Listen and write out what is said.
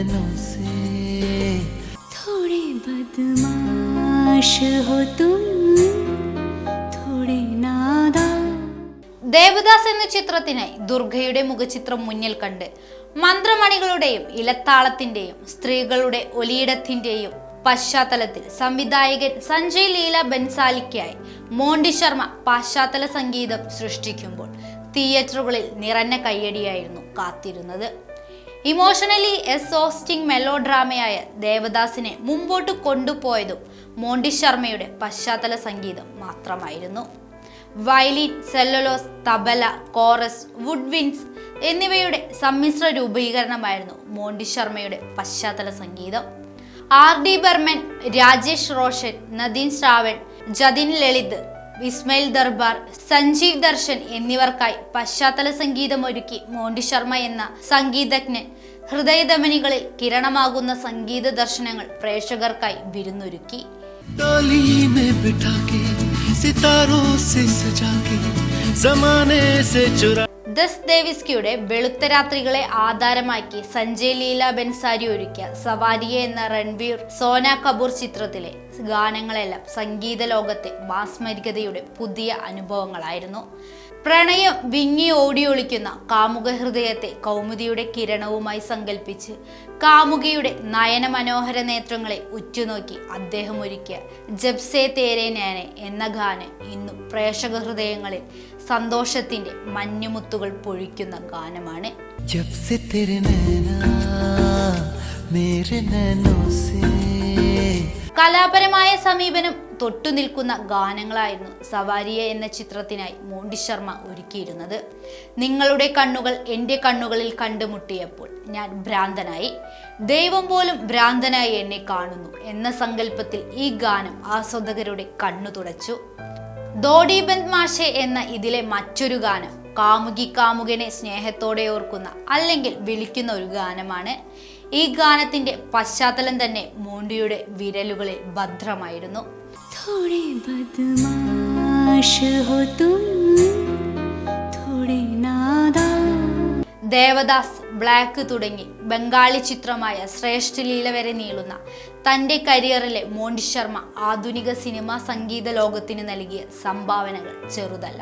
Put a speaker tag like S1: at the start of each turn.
S1: नैनों से
S2: थोड़े बदमाश हो तुम, थोड़े नादान.
S3: ദേവദാസ് എന്ന ചിത്രത്തിനായി ദുർഗയുടെ മുഖചിത്രം മുന്നിൽ കണ്ട് മന്ത്രമണികളുടെയും ഇലത്താളത്തിന്റെയും സ്ത്രീകളുടെ ഒലിയിടത്തിന്റെയും പശ്ചാത്തലത്തിൽ സംവിധായകൻ സഞ്ജയ് ലീല ബൻസാലിക്കായി മോണ്ടി ശർമ്മ പശ്ചാത്തല സംഗീതം സൃഷ്ടിക്കുമ്പോൾ തിയേറ്ററുകളിൽ നിറഞ്ഞ കയ്യടിയായിരുന്നു കാത്തിരുന്നത്. ഇമോഷണലി എക്സോസ്റ്റിംഗ് മെലോ ഡ്രാമയായ ദേവദാസിനെ മുമ്പോട്ട് കൊണ്ടുപോയതും മോണ്ടി ശർമ്മയുടെ പശ്ചാത്തല സംഗീതം മാത്രമായിരുന്നു. Violin, cellos, tabla, chorus, wood winds എന്നിവയുടെ സമ്മിശ്ര രൂപീകരണമായിരുന്നു മോണ്ടി ശർമ്മയുടെ പശ്ചാത്തല സംഗീതം. R.D. ബർമൻ, രാജേഷ് റോഷൻ, നദീൻ ശ്രാവൺ, ജതിൻ ലളിത്, ഇസ്മയിൽ ദർബാർ, സഞ്ജീവ് ദർശൻ എന്നിവർക്കായി പശ്ചാത്തല സംഗീതമൊരുക്കി മോണ്ടി ശർമ്മ എന്ന സംഗീതജ്ഞൻ ഹൃദയധമനികളിൽ കിരണമാകുന്ന സംഗീത ദർശനങ്ങൾ പ്രേക്ഷകർക്കായി വിരുന്നൊരുക്കി. ദസ് ദേവിസ്കിയുടെ വെളുത്ത രാത്രികളെ ആധാരമാക്കി സഞ്ജയ് ലീല ബൻസാരി ഒരുക്കിയ സവാരിയെ എന്ന രൺബീർ സോന കപൂർ ചിത്രത്തിലെ ഗാനങ്ങളെല്ലാം സംഗീത ലോകത്തെ മാസ്മരികതയുടെ പുതിയ അനുഭവങ്ങളായിരുന്നു. പ്രണയം വിങ്ങി ഓടിയൊളിക്കുന്ന കാമുക ഹൃദയത്തെ കൗമുദിയുടെ കിരണവുമായി സങ്കല്പിച്ച് കാമുകിയുടെ നയന മനോഹര നേത്രങ്ങളെ ഉറ്റുനോക്കി അദ്ദേഹം ഒരുക്കിയ ജബ് സേ തേരെ നൈനെ എന്ന ഗാനം ഇന്നും പ്രേക്ഷക ഹൃദയങ്ങളിൽ സന്തോഷത്തിന്റെ മഞ്ഞുമുത്തുകൾ പൊഴിക്കുന്ന ഗാനമാണ്.
S1: ജബ് സേ തേരെ നൈനാ മേരെ നൈനോं से.
S3: കലാപരമായ സമീപനം തൊട്ടുനിൽക്കുന്ന ഗാനങ്ങളായിരുന്നു സവാരിയ എന്ന ചിത്രത്തിനായി മോണ്ടി ശർമ്മ ഒരുക്കിയിരുന്നത്. നിങ്ങളുടെ കണ്ണുകൾ എൻ്റെ കണ്ണുകളിൽ കണ്ടുമുട്ടിയപ്പോൾ ഞാൻ ഭ്രാന്തനായി, ദൈവം പോലും ഭ്രാന്തനായി എന്നെ കാണുന്നു എന്ന സങ്കല്പത്തിൽ ഈ ഗാനം ആസ്വാദകരുടെ കണ്ണു തുടച്ചു. ദോഡി ബന്ദ് മാഷെ എന്ന ഇതിലെ മറ്റൊരു ഗാനം കാമുകി കാമുകനെ സ്നേഹത്തോടെ ഓർക്കുന്ന അല്ലെങ്കിൽ വിളിക്കുന്ന ഒരു ഗാനമാണ്. ഈ ഗാനത്തിന്റെ പശ്ചാത്തലം തന്നെ മോണ്ടിയുടെ വിരലുകളിൽ ഭദ്രമായിരുന്നു.
S2: थोड़े बदमाश हो तुम, थोड़े नादान.
S3: ദേവദാസ്, ബ്ലാക്ക് തുടങ്ങി ബംഗാളി ചിത്രമായ ശ്രേഷ്ഠ ലീല വരെ നീളുന്ന തൻ്റെ കരിയറിലെ മോണ്ടി ശർമ്മ ആധുനിക സിനിമാ സംഗീത ലോകത്തിന് നൽകിയ സംഭാവനകൾ ചെറുതല്ല.